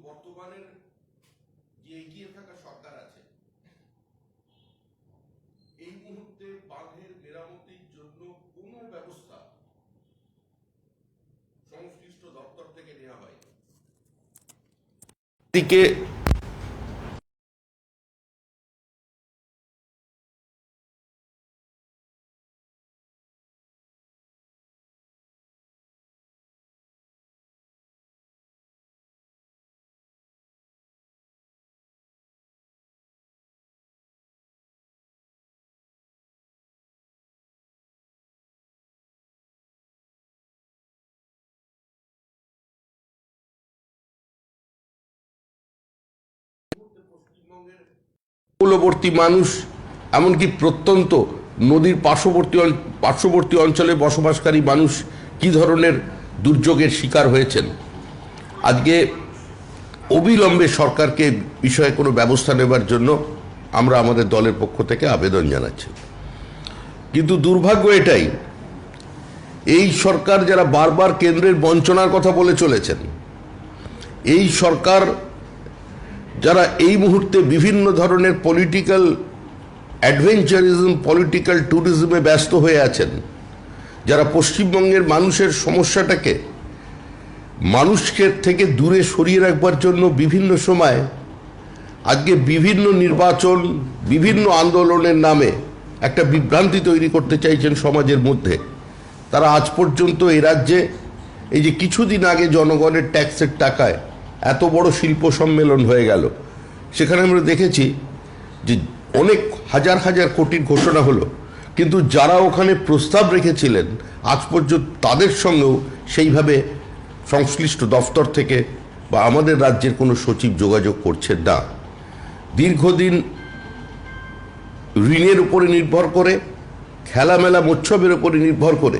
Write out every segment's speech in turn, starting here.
বর্তমানের যে এগিয়ে থাকা সরকার আছে, এই মুহূর্তে বাঁধের মেরামতির জন্য কোনো ব্যবস্থা সংশ্লিষ্ট দপ্তর থেকে নেওয়া হয় দিকে উপকূলবর্তী মানুষ, এমনকি প্রত্যন্ত নদীর পার্শ্ববর্তী অঞ্চলে বসবাসকারী মানুষ কি ধরনের দুর্যোগের শিকার হয়েছেন। আজকে অবিলম্বে সরকারকে বিষয়ে কোনো ব্যবস্থা নেবার জন্য আমরা আমাদের দলের পক্ষ থেকে আবেদন জানাচ্ছি। কিন্তু দুর্ভাগ্য এটাই, এই সরকার যারা বারবার কেন্দ্রের বঞ্চনার কথা বলে চলেছেন, এই সরকার যারা এই মুহূর্তে বিভিন্ন ধরনের পলিটিক্যাল অ্যাডভেঞ্চারিজম, পলিটিক্যাল ট্যুরিজমে ব্যস্ত হয়ে আছেন, যারা পশ্চিমবঙ্গের মানুষের সমস্যাটাকে মানুষকে থেকে দূরে সরিয়ে রাখবার জন্য বিভিন্ন সময় আজকে বিভিন্ন নির্বাচন, বিভিন্ন আন্দোলনের নামে একটা বিভ্রান্তি তৈরি করতে চাইছেন সমাজের মধ্যে, তারা আজ পর্যন্ত এই রাজ্যে এই যে কিছুদিন আগে জনগণের ট্যাক্সের টাকায় এত বড় শিল্প সম্মেলন হয়ে গেল, সেখানে আমরা দেখেছি যে অনেক হাজার হাজার কোটির ঘোষণা হলো, কিন্তু যারা ওখানে প্রস্তাব রেখেছিলেন আজ পর্যন্ত তাদের সঙ্গেও সেইভাবে সংশ্লিষ্ট দফতর থেকে বা আমাদের রাজ্যের কোনো সচিব যোগাযোগ করছেন না। দীর্ঘদিন ঋণের উপরে নির্ভর করে, খেলামেলা মোৎসবের উপরে নির্ভর করে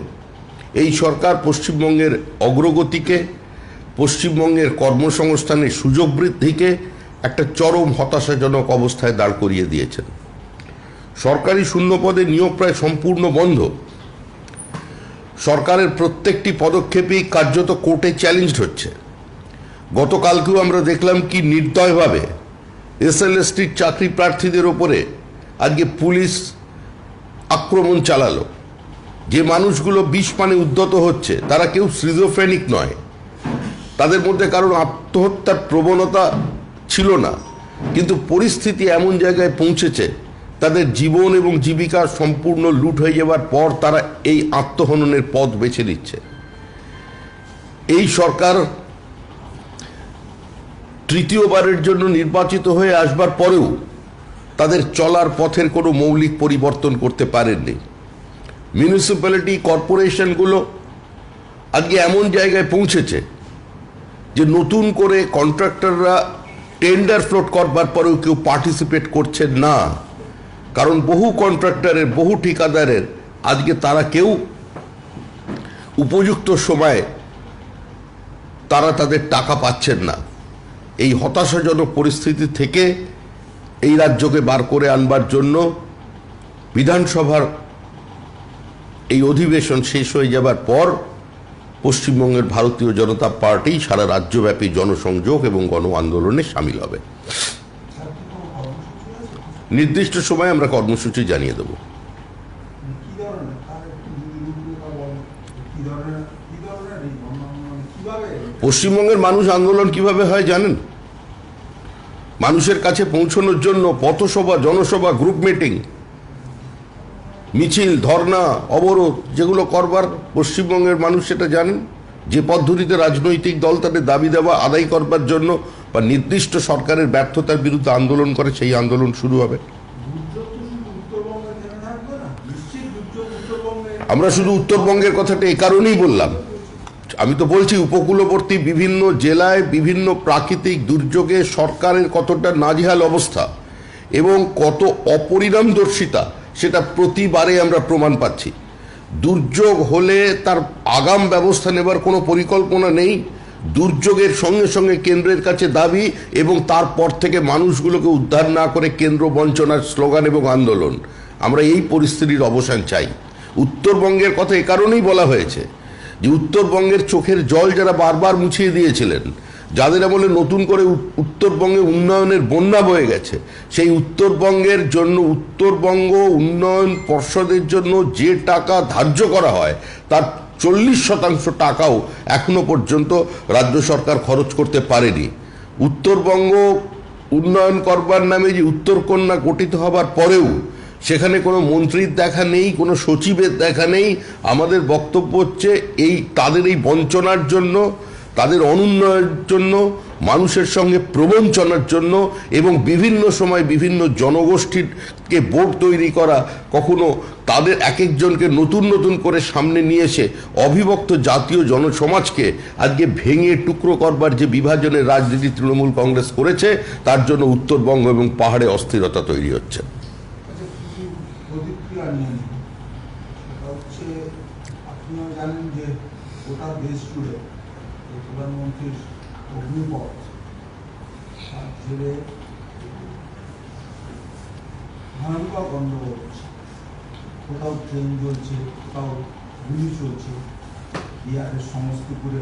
এই সরকার পশ্চিমবঙ্গের অগ্রগতিকে, পশ্চিমবঙ্গের কর্মসংস্থানের সুযোগ বৃদ্ধিকে একটা চরম হতাশাজনক অবস্থায় দাঁড় করিয়ে দিয়েছেন। সরকারি শূন্যপদে নিয়োগ প্রায় সম্পূর্ণ বন্ধ। সরকারের প্রত্যেকটি পদক্ষেপই কার্যত কোর্টে চ্যালেঞ্জড হচ্ছে। গতকালকেও আমরা দেখলাম কি নির্দয়ভাবে এসএলএসটির চাকরি প্রার্থীদের ওপরে আজকে পুলিশ আক্রমণ চালালো। যে মানুষগুলো বিষপানে উদ্যত হচ্ছে তারা কেউ সিজোফ্রেনিক নয়, তাদের মধ্যে কারণ আত্মহত্যার প্রবণতা ছিল না, কিন্তু পরিস্থিতি এমন জায়গায় পৌঁছেছে তাদের জীবন এবং জীবিকা সম্পূর্ণ লুট হয়ে যাওয়ার পর তারা এই আত্মহননের পথ বেছে নিচ্ছে। এই সরকার তৃতীয়বারের জন্য নির্বাচিত হয়ে আসবার পরেও তাদের চলার পথের কোনো মৌলিক পরিবর্তন করতে পারেননি। মিউনিসিপ্যালিটি কর্পোরেশনগুলো আজকে এমন জায়গায় পৌঁছেছে যে নতুন করে কন্ট্রাক্টররা টেন্ডার ফ্লোট করবার পরেও কেউ পার্টিসিপেট করছেন না, কারণ বহু কন্ট্রাক্টরের, বহু ঠিকাদারের আজকে তারা কেউ উপযুক্ত সময়ে তারা তাদের টাকা পাচ্ছেন না। এই হতাশাজনক পরিস্থিতি থেকে এই রাজ্যকে বার করে আনবার জন্য বিধানসভার এই অধিবেশন শেষ হয়ে যাবার পর পশ্চিমবঙ্গের ভারতীয় জনতা পার্টি সারা রাজ্যব্যাপী জনসংযোগ এবং গণ আন্দোলনে সামিল হবে। নির্দিষ্ট সময়ে আমরা কর্মসূচি জানিয়ে দেব। পশ্চিমবঙ্গের মানুষ আন্দোলন কিভাবে হয় জানেন? মানুষের কাছে পৌঁছানোর জন্য পথসভা, জনসভা, গ্রুপ মিটিং, মিছিল, ধর্না, অবরোধ যেগুলো করবার পশ্চিমবঙ্গের মানুষ সেটা জানেন। যে পদ্ধতিতে রাজনৈতিক দল তাদের দাবি দেওয়া আদায় করবার জন্য বা নির্দিষ্ট সরকারের ব্যর্থতার বিরুদ্ধে আন্দোলন করে, সেই আন্দোলন শুরু হবে। আমরা শুধু উত্তরবঙ্গের কথাটা এই কারণেই বললাম, আমি তো বলছি উপকূলবর্তী বিভিন্ন জেলায় বিভিন্ন প্রাকৃতিক দুর্যোগে সরকারের কতটা নাজেহাল অবস্থা এবং কত অপরিণামদর্শিতা সেটা প্রতিবারে আমরা প্রমাণ পাচ্ছি। দুর্যোগ হলে তার আগাম ব্যবস্থা নেবার কোনো পরিকল্পনা নেই। দুর্যোগের সঙ্গে সঙ্গে কেন্দ্রের কাছে দাবি এবং তারপর থেকে মানুষগুলোকে উদ্ধার না করে কেন্দ্র বঞ্চনার স্লোগান এবং আন্দোলন। আমরা এই পরিস্থিতির অবসান চাই। উত্তরবঙ্গের কথা এ কারণেই বলা হয়েছে যে উত্তরবঙ্গের চোখের জল যারা বারবার মুছিয়ে দিয়েছিলেন, যাদের আমলে নতুন করে উত্তরবঙ্গে উন্নয়নের বন্যা বয়ে গেছে, সেই উত্তরবঙ্গের জন্য উত্তরবঙ্গ উন্নয়ন পর্ষদের জন্য যে টাকা ধার্য করা হয় তার 40% টাকাও এখনো পর্যন্ত রাজ্য সরকার খরচ করতে পারেনি। উত্তরবঙ্গ উন্নয়ন করবার নামে যে উত্তরকন্যা গঠিত হবার পরেও সেখানে কোনো মন্ত্রীর দেখা নেই, কোনো সচিবের দেখা নেই। আমাদের বক্তব্য হচ্ছে তাদের এই বঞ্চনার জন্য, তাদের অনুন্নয়নের জন্য, মানুষের সঙ্গে প্রবঞ্চনার জন্য এবং বিভিন্ন সময় বিভিন্ন জনগোষ্ঠীকে বোর্ড তৈরি করা, কখনো তাদের এক একজনকে নতুন নতুন করে সামনে নিয়ে এসে অবিভক্ত জাতীয় জনসমাজকে আজকে ভেঙে টুকরো করবার যে বিভাজনের রাজনীতি তৃণমূল কংগ্রেস করেছে, তার জন্য উত্তরবঙ্গ এবং পাহাড়ে অস্থিরতা তৈরি হচ্ছে। আপনারা জানেন যে গোটা দেশ জুড়ে প্রধানমন্ত্রীর অগ্নিপথ তার জেরে ভয়ঙ্কর গণ্ডগোল হচ্ছে। কোথাও ট্রেন জ্বলছে, কোথাও গুলি চলছে। বিহারের সমস্তিপুরে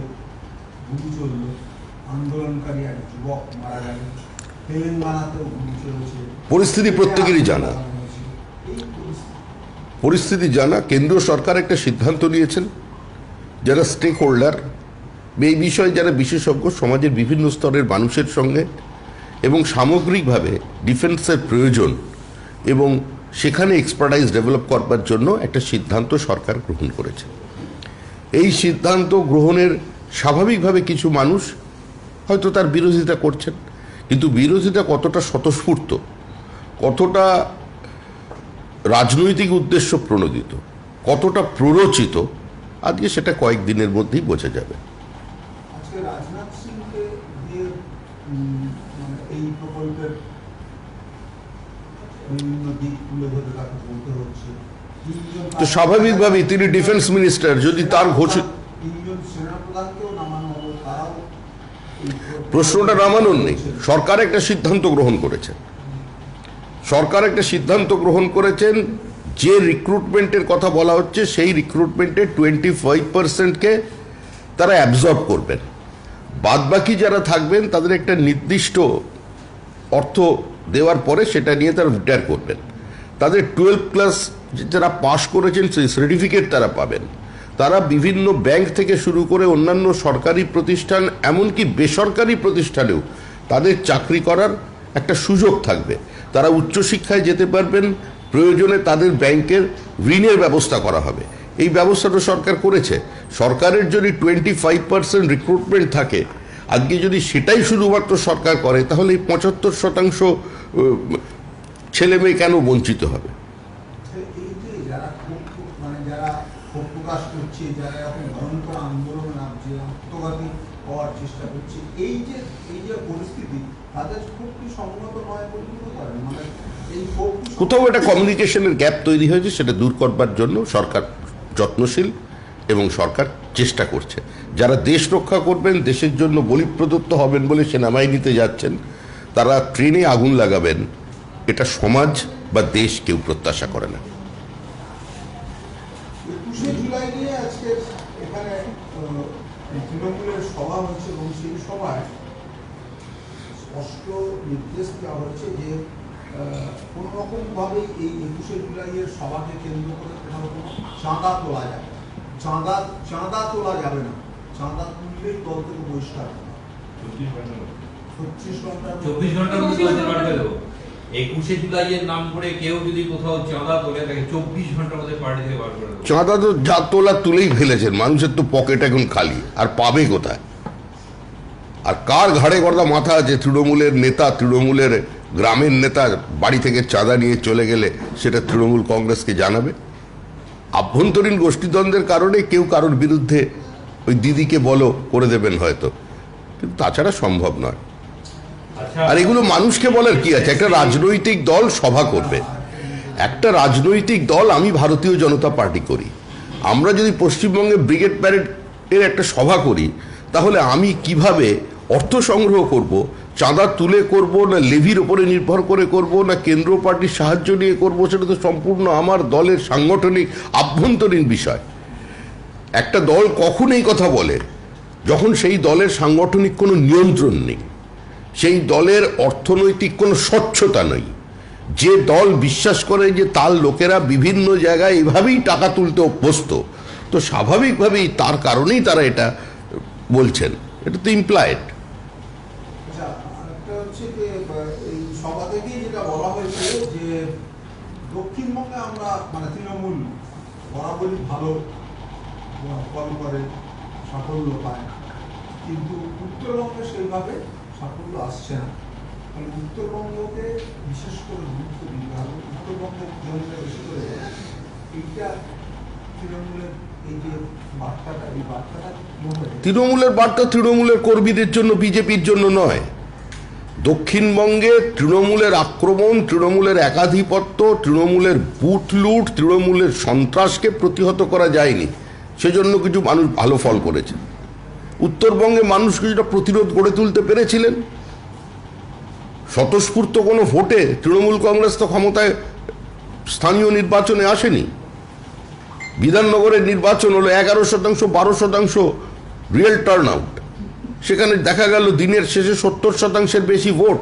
গুলি চলল, আন্দোলনকারী এক যুবক মারা গেল। তেলেঙ্গানাতেও গুলি চলেছে। পরিস্থিতি প্রত্যেকেরই জানা, পরিস্থিতি জানা। কেন্দ্রীয় সরকার একটা সিদ্ধান্ত নিয়েছেন, যারা স্টেক হোল্ডার, এই বিষয়ে যারা বিশেষজ্ঞ, সমাজের বিভিন্ন স্তরের মানুষের সঙ্গে এবং সামগ্রিকভাবে ডিফেন্সের প্রয়োজন এবং সেখানে এক্সপার্টাইজ ডেভেলপ করবার জন্য একটা সিদ্ধান্ত সরকার গ্রহণ করেছে। এই সিদ্ধান্ত গ্রহণের স্বাভাবিকভাবে কিছু মানুষ হয়তো তার বিরোধিতা করছেন, কিন্তু বিরোধিতা কতটা স্বতঃস্ফূর্ত, কতটা রাজনৈতিক উদ্দেশ্য প্রণোদিত, কতটা প্ররোচিত, আজকে সেটা কয়েকদিনের মধ্যেই বোঝা যাবে। আজকে রাজনাথ সিংকে দিয়ে এই প্রকল্পের বিভিন্ন দিক তুলে ধরে তাকে বলতে হচ্ছে। তো স্বাভাবিকভাবেই তিনি ডিফেন্স মিনিস্টার, যদি তার ঘোষিত তিনজন সেনাপ্রধানকেও নামানো হলো, তারাও প্রশ্নটা নামানোর নেই। সরকার একটা সিদ্ধান্ত গ্রহণ করেছেন, সরকার একটা সিদ্ধান্ত গ্রহণ করেছেন যে রিক্রুটমেন্টের কথা বলা হচ্ছে সেই রিক্রুটমেন্টের 25%কে তারা অ্যাবজর্ব করবেন। বাদবাকি যারা থাকবেন তাদের একটা নির্দিষ্ট অর্থ দেওয়ার পরে সেটা নিয়ে তারা রিটায়ার করবেন। তাদের 12 ক্লাস যারা পাশ করেছেন সেই সার্টিফিকেট তারা পাবেন। তারা বিভিন্ন ব্যাংক থেকে শুরু করে অন্যান্য সরকারি প্রতিষ্ঠান, এমনকি বেসরকারি প্রতিষ্ঠানেও তাদের চাকরি করার একটা সুযোগ থাকবে। তারা উচ্চশিক্ষায় যেতে পারবেন, প্রয়োজনে তাদের ব্যাংকের ঋণের ব্যবস্থা করা হবে। এই ব্যবস্থাটা সরকার করেছে। সরকারের যদি 25% রিক্রুটমেন্ট থাকে, আজকে যদি সেটাই শুধুমাত্র সরকার করে, তাহলে এই 75% ছেলে মেয়ে কেন বঞ্চিত হবে? এই যে যারা যারা ক্ষোভ প্রকাশ করছে, যারা এখন ভয়ঙ্কর আন্দোলনে নামছে, আত্মঘাতী হওয়ার চেষ্টা করছে, এই যে পরিস্থিতি, তাদের খুব কি সংগত নয় বলে মনে করেন? কোথাও একটা কমিউনিকেশনের গ্যাপ তৈরি হয়েছে, সেটা দূর করবার জন্য সরকার যত্নশীল এবং সরকার চেষ্টা করছে। যারা দেশ রক্ষা করবেন, দেশের জন্য বলিপ্রদত্ত হবেন বলে সেনাবাহিনীতে যাচ্ছেন, তারা ট্রেনে আগুন লাগাবেন, এটা সমাজ বা দেশ কেউ প্রত্যাশা করে না। 21শে জুলাই নিয়ে আজকে এখানে তৃণমূলের সভা হচ্ছে এবং সেই সভায় স্পষ্ট নির্দেশ দেওয়া হচ্ছে যে কোন রকম ভাবে এই 21শে জুলাইয়ের সভাকে কেন্দ্র করে কোনো চাঁদা তোলা যাবে, চাঁদা তোলা যাবে না। চাঁদা তুললেই দল থেকে বহিষ্কার করা। 24 ঘন্টার মধ্যে 21শে জুলাইয়ের নাম করে কেউ যদি কোথাও চাঁদা তোলে, তাকে 24 ঘন্টার মধ্যে পার্টি থেকে বার করে দেবে। চাঁদা তো যা তোলা তুলেই ফেলেছেন, মানুষের তো পকেট এখন খালি, আর পাবে কোথায়? আর কার ঘাড়ে গড়া মাথা আছে? তৃণমূলের নেতা, তৃণমূলের গ্রামের নেতা বাড়ি থেকে চাঁদা নিয়ে চলে গেলে সেটা তৃণমূল কংগ্রেসকে জানাবে। আভ্যন্তরীণ গোষ্ঠীদ্বন্দ্বের কারণে কেউ কারোর বিরুদ্ধে ওই দিদিকে বলো করে দেবেন হয়তো, কিন্তু তাছাড়া সম্ভব নয়। আর এগুলো মানুষকে বলার কি আছে? একটা রাজনৈতিক দল সভা করবে, একটা রাজনৈতিক দল, আমি ভারতীয় জনতা পার্টি করি, আমরা যদি পশ্চিমবঙ্গে ব্রিগেড প্যারেডের একটা সভা করি, তাহলে আমি কিভাবে অর্থ সংগ্রহ করব? চাঁদা তুলে করব, না লেভির ওপরে নির্ভর করে করব, না কেন্দ্র পার্টির সাহায্য নিয়ে করব, সেটা তো সম্পূর্ণ আমার দলের সাংগঠনিক আভ্যন্তরীণ বিষয়। একটা দল কখন এই কথা বলে যখন সেই দলের সাংগঠনিক কোনো নিয়ন্ত্রণ নেই, সেই দলের অর্থনৈতিক কোনো স্বচ্ছতা নেই, যে দল বিশ্বাস করে যে তার লোকেরা বিভিন্ন জায়গায় এভাবেই টাকা তুলতে অভ্যস্ত, তো স্বাভাবিকভাবেই তার কারণেই তারা এটা বলছেন। এটা তো ইমপ্লয়েড। আচ্ছা, আরেকটা হচ্ছে যে এই সভা থেকেই যেটা বলা হয়েছে যে দক্ষিণবঙ্গে আমরা মানে তৃণমূল বরাবরই ভালো ফল করে, সাফল্য পায়, কিন্তু উত্তরবঙ্গে সেইভাবে সাফল্য আসছে না। মানে উত্তরবঙ্গকে বিশেষ করে গুরুত্ব দিতে হবে, উত্তরবঙ্গের জন্য বেশি করে এইটা তৃণমূলের এই যে বার্তাটা, এই বার্তাটা কিভাবে তৃণমূলের বার্তা তৃণমূলের কর্মীদের জন্য, বিজেপির জন্য নয়। দক্ষিণবঙ্গে তৃণমূলের আক্রমণ, তৃণমূলের একাধিপত্য, তৃণমূলের বুথ লুট, তৃণমূলের সন্ত্রাসকে প্রতিহত করা যায়নি, সেজন্য কিছু মানুষ ভালো ফল করেছে। উত্তরবঙ্গে মানুষ কিছুটা প্রতিরোধ গড়ে তুলতে পেরেছিলেন। স্বতঃস্ফূর্ত কোনো ভোটে তৃণমূল কংগ্রেস তো ক্ষমতায় স্থানীয় নির্বাচনে আসেনি। বিধাননগরের নির্বাচন হলো 11%, 12% রিয়েল টার্ন আউট। সেখানে দেখা গেল দিনের শেষে 70%-এর বেশি ভোট।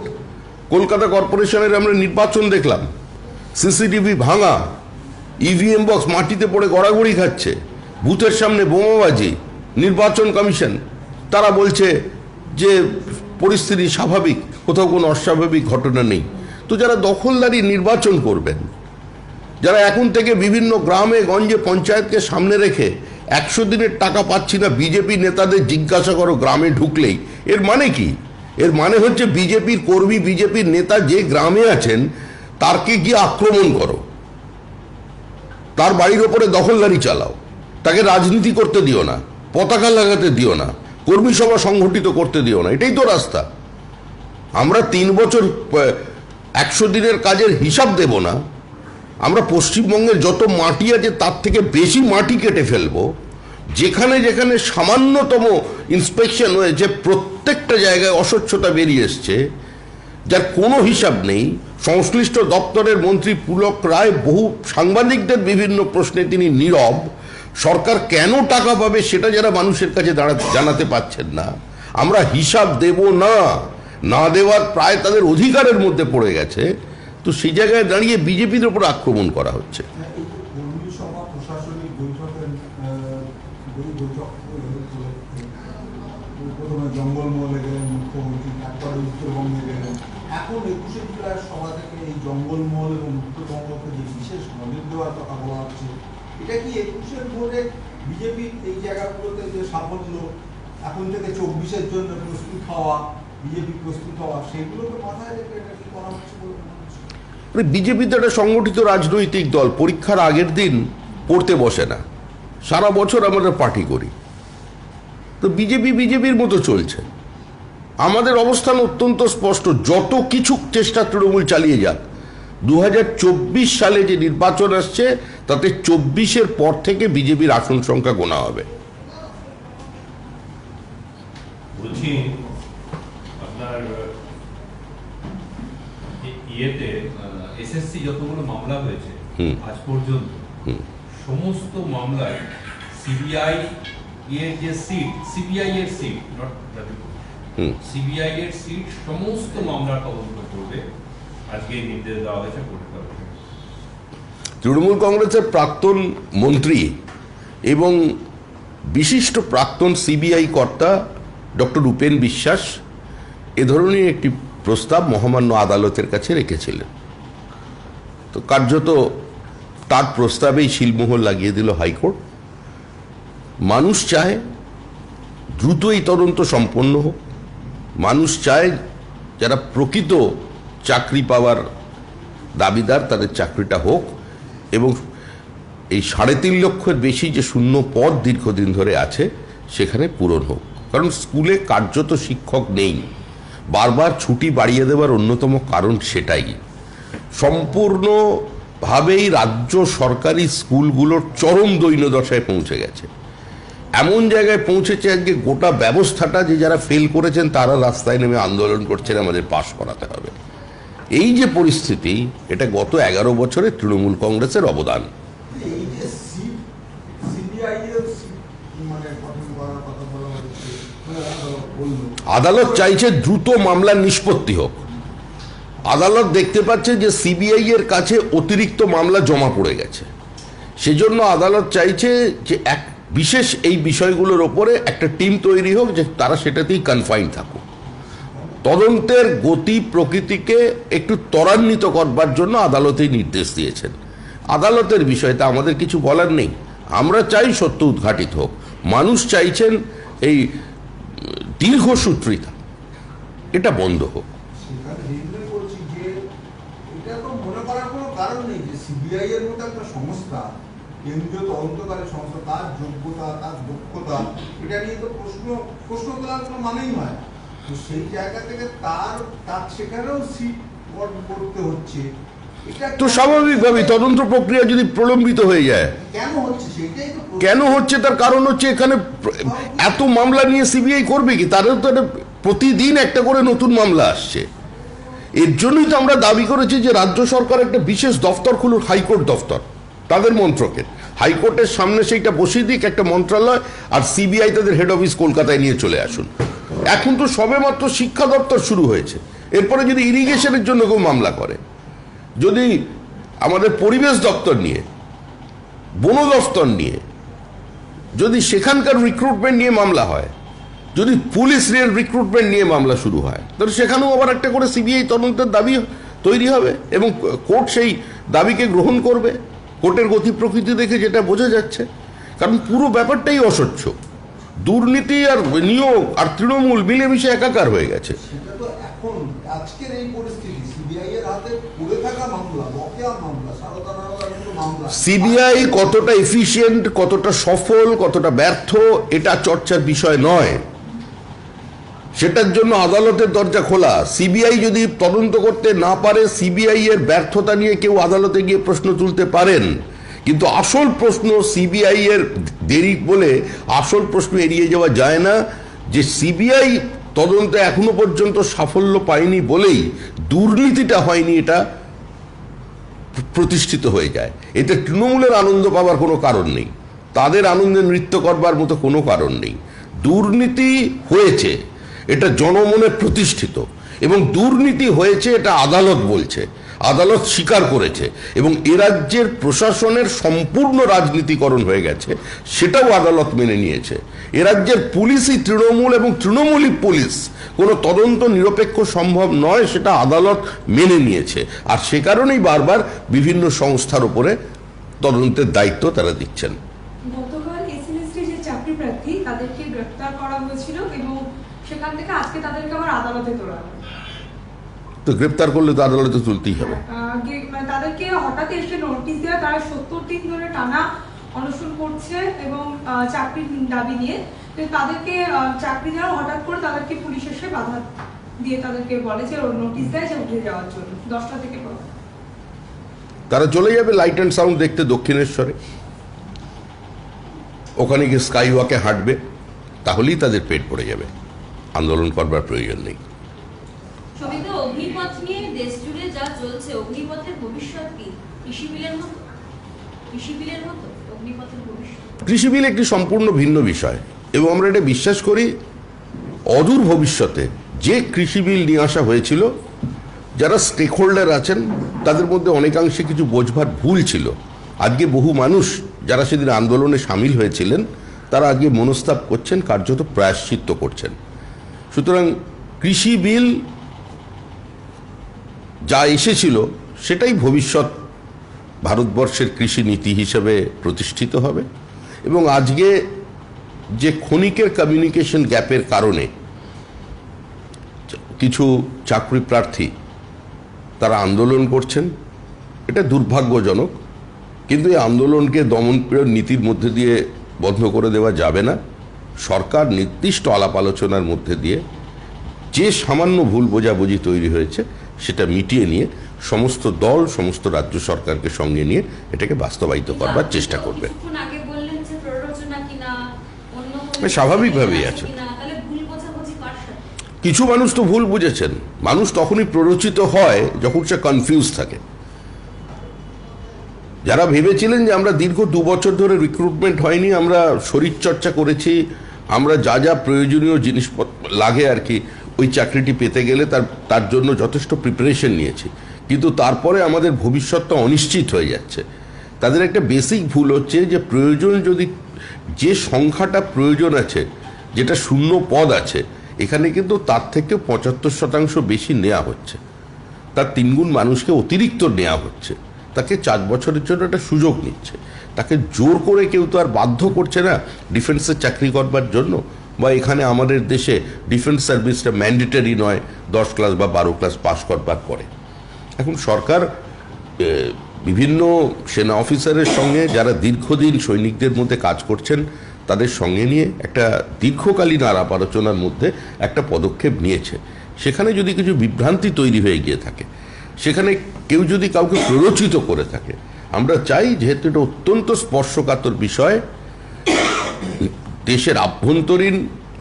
কলকাতা কর্পোরেশনের আমরা নির্বাচন দেখলাম, সিসিটিভি ভাঙা, ইভিএম বক্স মাটিতে পড়ে গড়াগড়ি খাচ্ছে, বুথের সামনে বোমাবাজি। নির্বাচন কমিশন তারা বলছে যে পরিস্থিতি স্বাভাবিক, কোথাও কোনো অস্বাভাবিক ঘটনা নেই। তো যারা দখলদারি নির্বাচন করবেন, যারা এখন থেকে বিভিন্ন গ্রামে গঞ্জে পঞ্চায়েতকে সামনে রেখে 100 দিনের টাকা পাচ্ছি না, বিজেপি নেতাদের জিজ্ঞাসা করো গ্রামে ঢুকলেই, এর মানে কি? এর মানে হচ্ছে বিজেপির কর্মী, বিজেপির নেতা যে গ্রামে আছেন তারকে গিয়ে আক্রমণ করো, তার বাড়ির ওপরে দখলদারি চালাও, তাকে রাজনীতি করতে দিও না, পতাকা লাগাতে দিও না, কর্মী সভা সংগঠিত করতে দিও না। এটাই তো রাস্তা। আমরা 3 বছর 100 দিনের কাজের হিসাব দেব না, আমরা পশ্চিমবঙ্গের যত মাটি আছে তার থেকে বেশি মাটি কেটে ফেলবো। যেখানে যেখানে সামান্যতম ইন্সপেকশন হয়েছে প্রত্যেকটা জায়গায় অস্বচ্ছতা বেরিয়ে এসছে, যার কোনো হিসাব নেই। সংশ্লিষ্ট দপ্তরের মন্ত্রী পুলক রায় বহু সাংবাদিকদের বিভিন্ন প্রশ্নে তিনি নীরব। সরকার কেন টাকা পাবে সেটা যারা মানুষের কাছে জানাতে পারছেন না। আমরা হিসাব দেব না, না দেওয়ার প্রায় তাদের অধিকারের মধ্যে পড়ে গেছে। তো সেই জায়গায় দাঁড়িয়ে বিজেপির উপর আক্রমণ করা হচ্ছে। এই যে কর্মী সভা, প্রশাসনিক বৈঠকের প্রথমে জঙ্গলমহলে গেলেন মুখ্যমন্ত্রী, তারপরে উত্তরবঙ্গে গেলেন, এখন 21শে জুলাই সভা থেকে এই জঙ্গলমহল এবং উত্তরবঙ্গকে যে বিশেষ নজর দেওয়ার কথা বলা হচ্ছে, এটা কি 21-এর ভোটে বিজেপির এই জায়গাগুলোতে যে সাফল্য, এখন থেকে 24-এর জন্য প্রস্তুত হওয়া, বিজেপি প্রস্তুত হওয়া, সেগুলোকে মাথায় রেখে এটা কি করা হচ্ছে বলে মনে হচ্ছে? বিজেপি তো একটা সংগঠিত রাজনৈতিক দল, পরীক্ষার আগের দিন পড়তে বসে না, সারা বছর আমরা পার্টি করি। তো বিজেপি বিজেপির মতো চলছে। আমাদের অবস্থান অত্যন্ত স্পষ্ট, যত কিছু চেষ্টা তৃণমূল চালিয়ে যাক, 2024 সালে যে নির্বাচন আসছে তাতে 24-এর পর থেকে বিজেপির আসন সংখ্যা গোনা হবে। বলছি আপনার ইয়েতে এসএসসি যতগুলো মামলা হয়েছে আজ পর্যন্ত, সমস্ত মামলায় সিবিআই এর যে সিট, সিবিআই এর সিট, নট সিবিআই এর সিট সমস্ত মামলার তদন্ত করবে, আজকে নির্দেশ দেওয়া হয়েছে কোর্টের। তৃণমূল কংগ্রেসের প্রাক্তন মন্ত্রী এবং বিশিষ্ট প্রাক্তন সিবিআই কর্তা ডক্টর উপেন বিশ্বাস এ ধরনের একটি প্রস্তাব মহামান্য আদালতের কাছে রেখেছিলেন। তো কার্যত তার প্রস্তাবেই শিলমোহর লাগিয়ে দিল হাইকোর্ট। মানুষ চায় দ্রুত এই তদন্ত সম্পন্ন হোক, মানুষ চায় যারা প্রকৃত চাকরি পাওয়ার দাবিদার তাদের চাকরিটা হোক, এবং এই 3.5 লক্ষের বেশি যে শূন্য পদ দীর্ঘদিন ধরে আছে সেখানে পূরণ হোক। কারণ স্কুলে কার্যত শিক্ষক নেই, বারবার ছুটি বাড়িয়ে দেওয়ার অন্যতম কারণ সেটাই। সম্পূর্ণভাবেই রাজ্য সরকারি স্কুলগুলোর চরম দৈন্যদশায় পৌঁছে গেছে। এমন জায়গায় পৌঁছেছে আজকে গোটা ব্যবস্থাটা যে যারা ফেল করেছেন তারা রাস্তায় নেমে আন্দোলন করছেন আমাদের পাশ করাতে হবে। এই যে পরিস্থিতি, এটা গত 11 বছরে তৃণমূল কংগ্রেসের অবদান। এই যে সিবিআই এর মানে গঠন করার কথা বলা হচ্ছে, বললো আদালত চাইছে দ্রুত মামলার নিষ্পত্তি হোক। আদালত দেখতে পাচ্ছে যে সিবিআই এর কাছে অতিরিক্ত মামলা জমা পড়ে গেছে, সেজন্য আদালত চাইছে যে এক বিশেষ এই বিষয়গুলোর ওপরে একটা টিম তৈরি হোক, যে তারা সেটাতেই কনফাইন থাকুক। তদন্তের গতি প্রকৃতিকে একটু ত্বরান্বিত করবার জন্য আদালতেই নির্দেশ দিয়েছেন। আদালতের বিষয়তে আমাদের কিছু বলার নেই। আমরা চাই সত্য উদ্ঘাটিত হোক। মানুষ চাইছেন এই দীর্ঘসূত্রিতা এটা বন্ধ হোক। সেখানে রিভিউ করছি যে এটা তো মনে করার কোনো কারণ নেই যে সিবিআই এর মতো একটা সংস্থা, কেন্দ্রীয় তদন্তকারী সংস্থা, তার যোগ্যতা, তার দক্ষতা, এটা নিয়ে তো প্রশ্ন তোলার কোনো মানেই হয়। তো সেই জায়গা থেকে তার সেখানেও সিট করতে হচ্ছে। এটা তো স্বাভাবিকভাবেই তদন্ত প্রক্রিয়া যদি প্রলম্বিত হয়ে যায়, কেন হচ্ছে সেটাই তো প্রশ্ন। কেন হচ্ছে তার কারণ হচ্ছে এখানে এত মামলা নিয়ে সিবিআই করবে কি? তাদের তো প্রতিদিন একটা করে নতুন মামলা আসছে। এর জন্যই তো আমরা দাবি করেছি যে রাজ্য সরকার একটা বিশেষ দফতর খুলুক, হাইকোর্ট দফতর তাদের মন্ত্রকের। হাইকোর্টের সামনে সেইটা বসিয়ে দিক একটা মন্ত্রণালয়, আর সিবিআই তাদের হেড অফিস কলকাতায় নিয়ে চলে আসুন। এখন তো সবেমাত্র শিক্ষা দপ্তর শুরু হয়েছে, এরপরে যদি ইরিগেশনের জন্য কেউ মামলা করে, যদি আমাদের পরিবেশ দপ্তর নিয়ে, বন দপ্তর নিয়ে, যদি সেখানকার রিক্রুটমেন্ট নিয়ে মামলা হয়, যদি পুলিশ রিক্রুটমেন্ট নিয়ে মামলা শুরু হয়, তাহলে সেখানেও আবার একটা করে সিবিআই তদন্তের দাবি তৈরি হবে এবং কোর্ট সেই দাবিকে গ্রহণ করবে। কোর্টের গতি প্রকৃতি দেখে যেটা বোঝা যাচ্ছে, কারণ পুরো ব্যাপারটাই অস্বচ্ছ। দুর্নীতি আর নিয়োগ আর তৃণমূল মিলেমিশে একাকার হয়ে গেছে। সেটা তো এখন আজকের এই পরিস্থিতি সিবিআই এর হাতে পড়ে থাকা মামলা, বকেয়া মামলা, সারদা মামলা। সিবিআই কতটা এফিশিয়েন্ট, কতটা সফল, কতটা ব্যর্থ, এটা চর্চার বিষয় নয়। সেটার জন্য আদালতের দরজা খোলা। সিবিআই যদি তদন্ত করতে না পারে, সিবিআই এর ব্যর্থতা নিয়ে কেউ আদালতে গিয়ে প্রশ্ন তুলতে পারেন, কিন্তু আসল প্রশ্ন সিবিআই এর দেরি বলে আসল প্রশ্ন এড়িয়ে যাওয়া যায় না যে সিবিআই তদন্তে এখনো পর্যন্ত সাফল্য পায়নি বলেই দুর্নীতিটা হয়নি, এটা প্রতিষ্ঠিত হয়ে যায়। এতে তৃণমূলের আনন্দ পাওয়ার কোনো কারণ নেই, তাদের আনন্দে নৃত্য করবার মতো কোনো কারণ নেই। দুর্নীতি হয়েছে, এটা জনমনে প্রতিষ্ঠিত, এবং দুর্নীতি হয়েছে এটা আদালত বলছে, আদালত স্বীকার করেছে, এবং এ রাজ্যের প্রশাসনের সম্পূর্ণ রাজনীতিকরণ হয়ে গেছে, সেটাও আদালত মেনে নিয়েছে। এ রাজ্যের পুলিশই তৃণমূল এবং তৃণমূলই পুলিশ, কোনো তদন্ত নিরপেক্ষ সম্ভব নয়, সেটা আদালত মেনে নিয়েছে। আর সে কারণেই বারবার বিভিন্ন সংস্থার উপরে তদন্তের দায়িত্ব তারা দিচ্ছেন। গতকাল এসএনএসটি যে চাকরি প্রার্থী তাদেরকে গ্রেফতার করা হয়েছিল এবং সেখান থেকে আজকে তাদেরকে আবার আদালতে তোলা হয়। তো গ্রেপ্তার করলে তো আদালতে তুলতেই হবে। তাদেরকে হঠাৎ এসে নোটিশ দেওয়া, তারা 70 দিন ধরে টানা অনশন করছে এবং চাকরির দাবি নিয়ে। তাদেরকে চাকরি দেওয়া হঠাৎ করে তাদেরকে পুলিশ এসে বাধা দিয়ে তাদেরকে বলে যে নোটিশ দেয় যে উঠে যাওয়ার জন্য 10টা থেকে। তারা চলে যাবে লাইট অ্যান্ড সাউন্ড দেখতে দক্ষিণেশ্বরে, ওখানে গিয়ে স্কাই ওয়াকে হাঁটবে, তাহলেই তাদের পেট পড়ে যাবে। আন্দোলন করবার প্রয়োজন নেই। অগ্নিপথ নিয়ে দেশ জুড়ে যা চলছে, অগ্নিপথের ভবিষ্যৎ কি? কৃষি বিলের মতো অগ্নিপথের ভবিষ্যৎ? কৃষি বিল একটি সম্পূর্ণ ভিন্ন বিষয়, এবং আমরা এটা বিশ্বাস করি অদূর ভবিষ্যতে যে কৃষি বিল নিয়ে আসা হয়েছিল, যারা স্টেক হোল্ডার আছেন তাদের মধ্যে অনেকাংশে কিছু বোঝবার ভুল ছিল। আজকে বহু মানুষ যারা সেদিন আন্দোলনে সামিল হয়েছিলেন, তারা আজকে মনস্তাপ করছেন, কার্যত প্রায়শ্চিত্ত করছেন। সুতরাং কৃষি বিল যা এসেছিল সেটাই ভবিষ্যৎ ভারতবর্ষের কৃষি নীতি হিসেবে প্রতিষ্ঠিত হবে। এবং আজকে যে ক্ষণিকের কমিউনিকেশন গ্যাপের কারণে কিছু চাকরি প্রার্থী তারা আন্দোলন করছেন, এটা দুর্ভাগ্যজনক। কিন্তু এই আন্দোলনকে দমনপীড়ন নীতির মধ্যে দিয়ে বন্ধ করে দেওয়া যাবে না। সরকার নির্দিষ্ট আলাপ আলোচনার মধ্যে দিয়ে যে সামান্য ভুল বোঝাবুঝি তৈরি হয়েছে সেটা মিটিয়ে নিয়ে সমস্ত দল, সমস্ত রাজ্য সরকারকে সঙ্গে নিয়ে এটাকে বাস্তবায়িত করবার চেষ্টা করবে। স্বাভাবিকভাবেই আছে। কিছু মানুষ তো ভুল বুঝেছেন। মানুষ তখনই প্ররোচিত হয় যখন সে কনফিউজ থাকে। যারা ভেবেছিলেন যে আমরা দীর্ঘ 2 বছর ধরে রিক্রুটমেন্ট হয়নি, আমরা শরীরচর্চা করেছি, আমরা যা যা প্রয়োজনীয় জিনিসপত্র লাগে আর কি ওই চাকরিটি পেতে গেলে তার জন্য যথেষ্ট প্রিপারেশন নিয়েছি, কিন্তু তারপরে আমাদের ভবিষ্যৎটা অনিশ্চিত হয়ে যাচ্ছে। তাদের একটা বেসিক ভুল হচ্ছে যে প্রয়োজন যদি যে সংখ্যাটা প্রয়োজন আছে, যেটা শূন্য পদ আছে, এখানে কিন্তু তার থেকে 75% বেশি নেওয়া হচ্ছে, তার 3 গুণ মানুষকে অতিরিক্ত নেওয়া হচ্ছে, তাকে 4 বছরের জন্য একটা সুযোগ নিচ্ছে, তাকে জোর করে কেউ তো আর বাধ্য করছে না ডিফেন্সের চাকরি করবার জন্য, বা এখানে আমাদের দেশে ডিফেন্স সার্ভিসটা ম্যান্ডেটরি নয় 10 ক্লাস বা 12 ক্লাস পাস করবার পরে। এখন সরকার বিভিন্ন সেনা অফিসারের সঙ্গে যারা দীর্ঘদিন সৈনিকদের মধ্যে কাজ করছেন তাদের সঙ্গে নিয়ে একটা দীর্ঘকালীন আলাপ আলোচনার মধ্যে একটা পদক্ষেপ নিয়েছে। সেখানে যদি কিছু বিভ্রান্তি তৈরি হয়ে গিয়ে থাকে, সেখানে কেউ যদি কাউকে প্ররোচিত করে থাকে, আমরা চাই যেহেতু এটা অত্যন্ত স্পর্শকাতর বিষয়, দেশের আভ্যন্তরীণ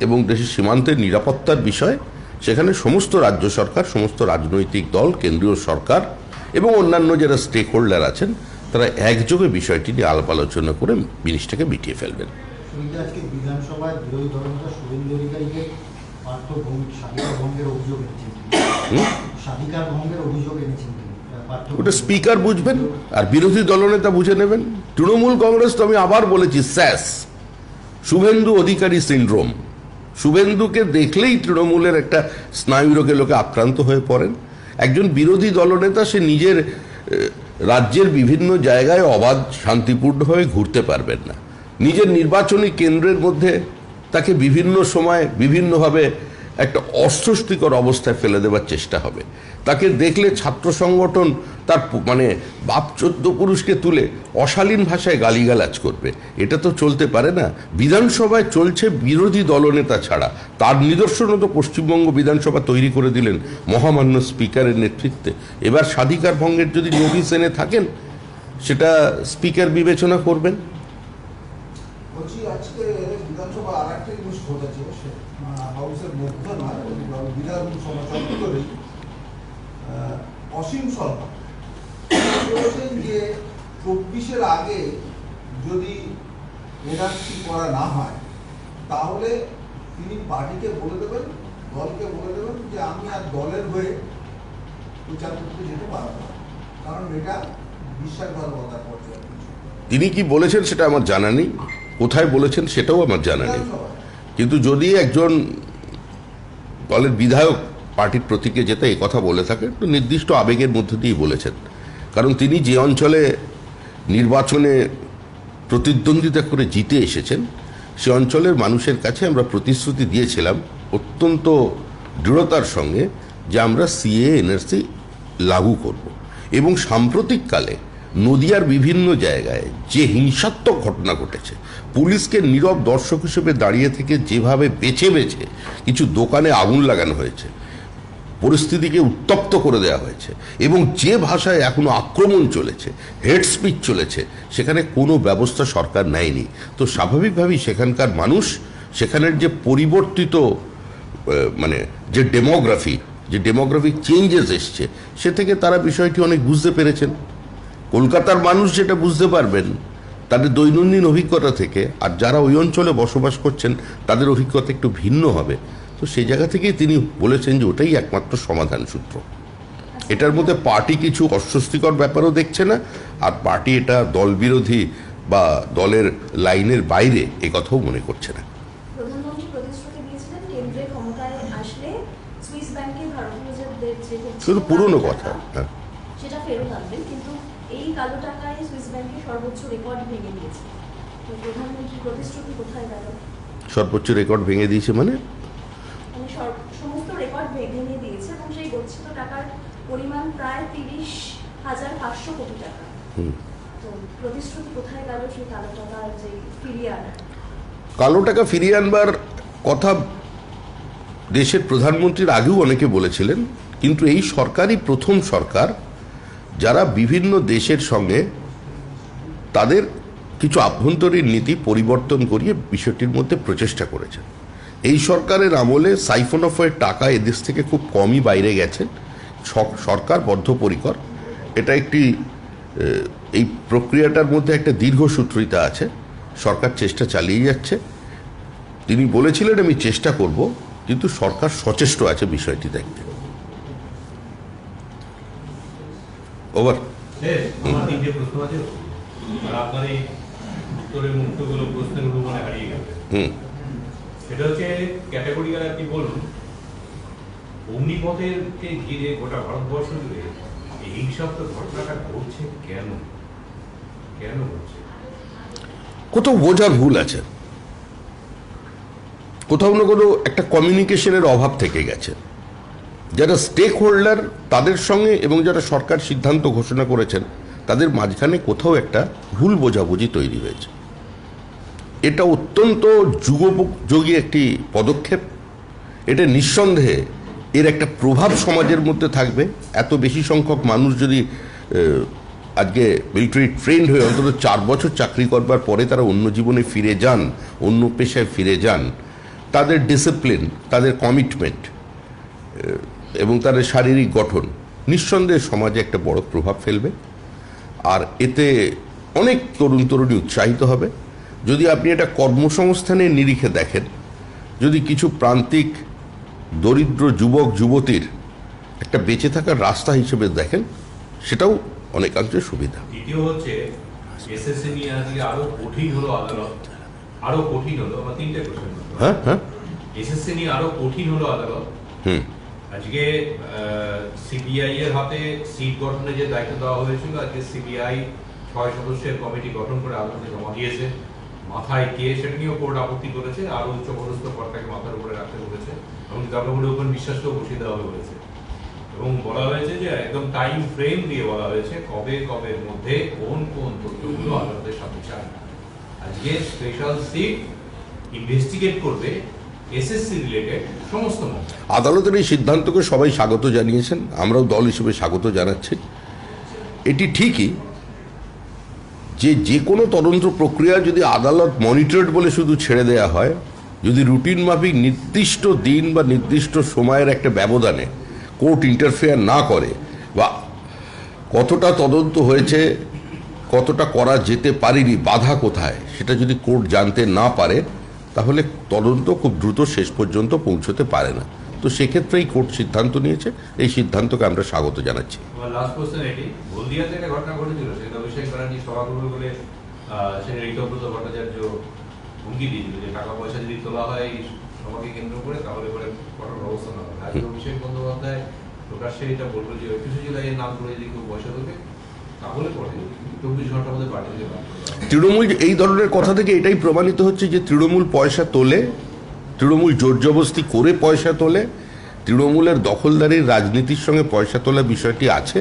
এবং দেশের সীমান্তের নিরাপত্তার বিষয়, সেখানে সমস্ত রাজ্য সরকার, সমস্ত রাজনৈতিক দল, কেন্দ্রীয় সরকার এবং অন্যান্য যারা স্টেক হোল্ডার আছেন তারা একযোগে বিষয়টি নিয়ে আলাপ আলোচনা করে জিনিসটাকে মিটিয়ে ফেলবেন। আজকে বিধানসভায় বিরোধী দলনেতা শুভেন্দু অধিকারীকে স্বাধিকার ভঙ্গের অভিযোগ এনেছেন, স্বাধিকার ভঙ্গের অভিযোগ এনেছেন। ওটা স্পিকার বুঝবেন আর বিরোধী দলনেতা বুঝে নেবেন। তৃণমূল কংগ্রেস তো আমি আবার বলেছি স্যাস, শুভেন্দু অধিকারী সিন্ড্রোম। শুভেন্দুকে দেখলেই তৃণমূলের একটা স্নায়ুরোগে লোকে আক্রান্ত হয়ে পড়েন। একজন বিরোধী দলনেতা সে নিজের রাজ্যের বিভিন্ন জায়গায় অবাধ শান্তিপূর্ণভাবে ঘুরতে পারবেন না, নিজের নির্বাচনী কেন্দ্রের মধ্যে তাকে বিভিন্ন সময় বিভিন্নভাবে একটা অস্বস্তিকর অবস্থায় ফেলে দেওয়ার চেষ্টা হবে। তাকে দেখলে ছাত্র সংগঠন তার মানে বাপ 14 পুরুষকে তুলে অশালীন ভাষায় গালিগালাজ করবে। এটা তো চলতে পারে না। বিধানসভায় চলছে বিরোধী দলনেতা ছাড়া, তার নিদর্শনও তো পশ্চিমবঙ্গ বিধানসভা তৈরি করে দিলেন মহামান্য স্পিকারের নেতৃত্বে। এবার স্বাধিকার ভঙ্গের যদি নোটিশ এনে থাকেন সেটা স্পিকার বিবেচনা করবেন। বলছি আজকে বিধানসভা আর একটা জিনিস ঘটেছে, হাউসের মধ্যে নয়, বিধানসভা চত্বরে অসীম সরকার বলেছেন যে 24-এর আগে যদি এনআরসি করা না হয় তাহলে তিনি পার্টিকে বলে দেবেন, দলকে বলে দেবেন যে আমি আর দলের হয়ে প্রচার করতে যেতে পারবো না, কারণ এটা বিশ্বাসঘাতকতার পর্যায়ে। তিনি কি বলেছেন সেটা আমার জানা নেই, কোথায় বলেছেন সেটাও আমার জানা নেই, কিন্তু যদি একজন দলের বিধায়ক পার্টির প্রতীকে যেতে এই কথা বলে থাকেন তো নির্দিষ্ট আবেগের মধ্যে দিয়েই বলেছেন। কারণ তিনি যে অঞ্চলে নির্বাচনে প্রতিদ্বন্দ্বিতা করে জিতে এসেছেন সে অঞ্চলের মানুষের কাছে আমরা প্রতিশ্রুতি দিয়েছিলাম অত্যন্ত দৃঢ়তার সঙ্গে যে আমরা সিএ এনআরসি লাগু করব। এবং সাম্প্রতিককালে নদিয়ার বিভিন্ন জায়গায় যে হিংসাত্মক ঘটনা ঘটেছে, পুলিশকে নীরব দর্শক হিসেবে দাঁড়িয়ে থেকে যেভাবে বেছে বেছে কিছু দোকানে আগুন লাগানো হয়েছে, পরিস্থিতিকে উত্তপ্ত করে দেওয়া হয়েছে, এবং যে ভাষায় এখনো আক্রমণ চলেছে, হেড স্পিচ চলেছে, সেখানে কোনো ব্যবস্থা সরকার নেয়নি। তো স্বাভাবিকভাবেই সেখানকার মানুষ, সেখানের যে পরিবর্তিত মানে যে ডেমোগ্রাফিক চেঞ্জেস এসছে সে থেকে তারা বিষয়টি অনেক বুঝতে পেরেছেন। কলকাতার মানুষ যেটা বুঝতে পারবেন তাদের দৈনন্দিন অভিজ্ঞতা থেকে, আর যারা ওই অঞ্চলে বসবাস করছেন তাদের অভিজ্ঞতা একটু ভিন্ন হবে। তো সেই জায়গা থেকেই তিনি বলেছেন যে ওটাই একমাত্র সমাধান সূত্র। এটার মধ্যে পার্টি কিছু অস্বস্তিকর ব্যাপারও দেখছে না, আর পার্টি এটা দল বিরোধী বা দলের লাইনের বাইরে এ কথাও মনে করছে না। প্রধানমন্ত্রী প্রতিশ্রুতি দিয়েছিলেন কেন্দ্রে ক্ষমতায় আসলে সুইস ব্যাংকে ভারতীয় রিজার্ভের যে শুধু পুরনো কথা, হ্যাঁ, সেটা ফেরত আনবেন, কিন্তু এই কালো টাকায় সুইস ব্যাংকের সর্বোচ্চ রেকর্ড ভেঙে দিয়েছে। তো প্রধানমন্ত্রীর প্রতিশ্রুতি কোথায় গেল? সর্বোচ্চ রেকর্ড ভেঙে দিয়েছে মানে সমস্ত রেকর্ড ভেঙে দিয়েছে এবং সেই গচ্ছিত টাকার পরিমাণ প্রায় 30,500 কোটি টাকা। তো প্রতিশ্রুতি কোথায় গেল সেই কালো টাকা যে ফিরিয়ে আনার? কালো টাকা ফিরিয়ে আনবার কথা দেশের প্রধানমন্ত্রীর আগেও অনেকে বলেছিলেন, কিন্তু এই সরকারই প্রথম সরকার যারা বিভিন্ন দেশের সঙ্গে তাদের কিছু আভ্যন্তরীণ নীতি পরিবর্তন করিয়ে বিষয়টির মধ্যে প্রচেষ্টা করেছেন। এই সরকারের আমলে সাইফন অফ টাকা এদেশ থেকে খুব কমই বাইরে গেছে। সরকার বদ্ধপরিকর, এটা একটি এই প্রক্রিয়াটার মধ্যে একটা দীর্ঘসূত্রিতা আছে। সরকার চেষ্টা চালিয়ে যাচ্ছে। তিনি বলেছিলেন আমি চেষ্টা করব, কিন্তু সরকার সচেষ্ট আছে বিষয়টি দেখতে। ওভার। আমার তিনটে প্রশ্ন আছে, আর আপনার এই উত্তরের মুক্তগুলো প্রশ্নগুলো মনে হারিয়ে গেছে। এটা হচ্ছে ক্যাটাগরিক্যাল আপনি বলুন, অগ্নিপথেরকে ঘিরে গোটা ভারতবর্ষ জুড়ে এই হিংসাত্মক ঘটনাটা ঘটছে কেন? কেন ঘটছে? কোথাও বোঝার ভুল আছে, কোথাও না কোনো একটা কমিউনিকেশনের অভাব থেকে গেছে। যারা স্টেক হোল্ডার তাদের সঙ্গে এবং যারা সরকার সিদ্ধান্ত ঘোষণা করেছেন তাদের মাঝখানে কোথাও একটা ভুল বোঝাবুঝি তৈরি হয়েছে। এটা অত্যন্ত যুগোপযোগী একটি পদক্ষেপ। এটা নিঃসন্দেহে এর একটা প্রভাব সমাজের মধ্যে থাকবে। এত বেশি সংখ্যক মানুষ যদি আজকে মিলিটারি ট্রেন্ড হয়ে অন্তত 4 বছর চাকরি করবার পরে তারা অন্য জীবনে ফিরে যান, অন্য পেশায় ফিরে যান, তাদের ডিসিপ্লিন, তাদের কমিটমেন্ট এবং তাদের শারীরিক গঠন নিঃসন্দেহে সমাজে একটা বড় প্রভাব ফেলবে। আর এতে অনেক তরুণী উৎসাহিত হবে। যদি আপনি এটা কর্মসংস্থানের নিরিখে দেখেন, যদি কিছু প্রান্তিক দরিদ্র যুবক যুবতীর একটা বেঁচে থাকার রাস্তা হিসেবে দেখেন, সেটাও অনেকাংশে সুবিধা। দ্বিতীয় হচ্ছে এসএসসি নিয়ে আজকে আরো কঠিন হলো আদালত, আরো কঠিন হলো। আমার তিনটে প্রশ্ন। হ্যাঁ, এসএসসি নিয়ে আরো কঠিন হলো আদালত। আজকে সিবিআই এর হাতে সিট গঠনের যে দায়িত্ব দেওয়া হয়েছিল, আজকে সিবিআই 6 সদস্যের কমিটি গঠন করে আদালতে জমা দিয়েছে। মাথায় কে সেটা নিয়েও কোর্ট আপত্তি করেছে, আরো উচ্চপদস্থ কর্তাকে মাথার উপরে রাখতে বলেছে এবং জনগণের উপর বিশ্বাসকেও বসিয়ে দেওয়া বলেছে। এবং বলা হয়েছে যে একদম টাইম ফ্রেম দিয়ে বলা হয়েছে কবের মধ্যে কোন তথ্যগুলো আদালতের সামনে চায়। আজকে স্পেশাল সিট ইনভেস্টিগেট করবে এসএসসি রিলেটেড সমস্ত মামলা। আদালতের এই সিদ্ধান্তকে সবাই স্বাগত জানিয়েছেন, আমরাও দল হিসেবে স্বাগত জানাচ্ছি। এটি ঠিকই যে কোনো তদন্ত প্রক্রিয়া যদি আদালত মনিটরড বলে শুধু ছেড়ে দেয়া হয়, যদি রুটিন মাফিক নির্দিষ্ট দিন বা নির্দিষ্ট সময়ের একটা ব্যবধানে কোর্ট ইন্টারফেয়ার না করে, বা কতটা তদন্ত হয়েছে, কতটা করা যেতে পারেনি, বাধা কোথায়, সেটা যদি কোর্ট জানতে না পারে, তাহলে তদন্ত খুব দ্রুত শেষ পর্যন্ত পৌঁছতে পারে না। তো সেক্ষেত্রেই কোর্ট সিদ্ধান্ত নিয়েছে, এই সিদ্ধান্তকে আমরা স্বাগত জানাচ্ছি। লাস্ট কোশ্চেন, এটি হলদিয়াতে একটা ঘটনা ঘটেছিল, সেটা অভিষেক ব্যানার্জি সভা করবে বলে সেটা ঋতব্রত ভট্টাচার্য হুমকি দিয়েছিল যে টাকা পয়সা যদি তোলা হয় সভাকে কেন্দ্র করে তাহলে পরে কঠোর ব্যবস্থা নেওয়া হবে। আজকে অভিষেক বন্দ্যোপাধ্যায় প্রকাশ্যে এটা বললো যে 21 জুলাইয়ের নাম করে যদি কেউ পয়সা দেবে তাহলে পরে 24 ঘন্টার মধ্যে পার্টি থেকে বাদ করবে। তৃণমূল এই ধরনের কথা থেকে এটাই প্রমাণিত হচ্ছে যে তৃণমূল পয়সা তোলে, তৃণমূল জোর জবরদস্তি করে পয়সা তোলে, তৃণমূলের দখলদারির রাজনীতির সঙ্গে পয়সা তোলা বিষয়টি আছে।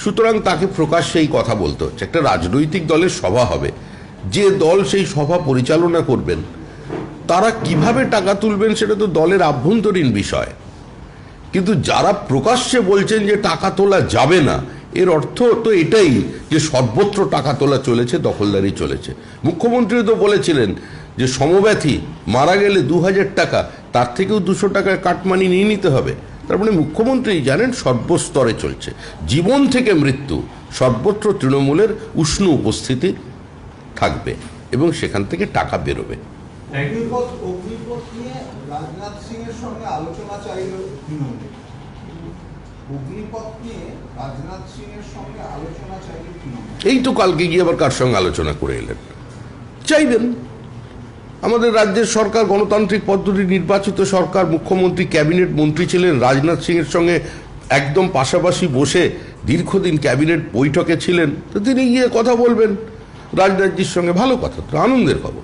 সুতরাং তাকে প্রকাশ্যে এই কথা বলতে হচ্ছে। একটা রাজনৈতিক দলের সভা হবে, যে দল সেই সভা পরিচালনা করবেন তারা কিভাবে টাকা তুলবেন সেটা তো দলের আভ্যন্তরীণ বিষয়। কিন্তু যারা প্রকাশ্যে বলছেন যে টাকা তোলা যাবে না, এর অর্থ তো এটাই যে সর্বত্র টাকা তোলা চলেছে, দখলদারি চলেছে। মুখ্যমন্ত্রী তো বলেছিলেন যে সমব্যথী মারা গেলে 2000 টাকা, তার থেকেও 200 টাকার কাটমানি নিয়ে নিতে হবে। তার মানে মুখ্যমন্ত্রী জানেন সর্বস্তরে চলছে, জীবন থেকে মৃত্যু সর্বত্র তৃণমূলের উষ্ণ উপস্থিতি থাকবে এবং সেখান থেকে টাকা বেরোবে। অগ্নিপথ নিয়ে রাজনাথ সিং এর সঙ্গে আলোচনা চাইল তৃণমূল। অগ্নিপথ নিয়ে রাজনাথ সিং এর সঙ্গে আলোচনা চাইল তৃণমূল। এই তো কালকে গিয়ে আবার কার সঙ্গে আলোচনা করে এলেন। চাইবেন, আমাদের রাজ্যের সরকার গণতান্ত্রিক পদ্ধতি নির্বাচিত সরকার, মুখ্যমন্ত্রী ক্যাবিনেট মন্ত্রী ছিলেন, রাজনাথ সিং এর সঙ্গে একদম পাশাপাশি বসে দীর্ঘদিন ক্যাবিনেট বৈঠকে ছিলেন। তো তিনি গিয়ে কথা বলবেন রাজনাথজির সঙ্গে, ভালো কথা, তো আনন্দের খবর।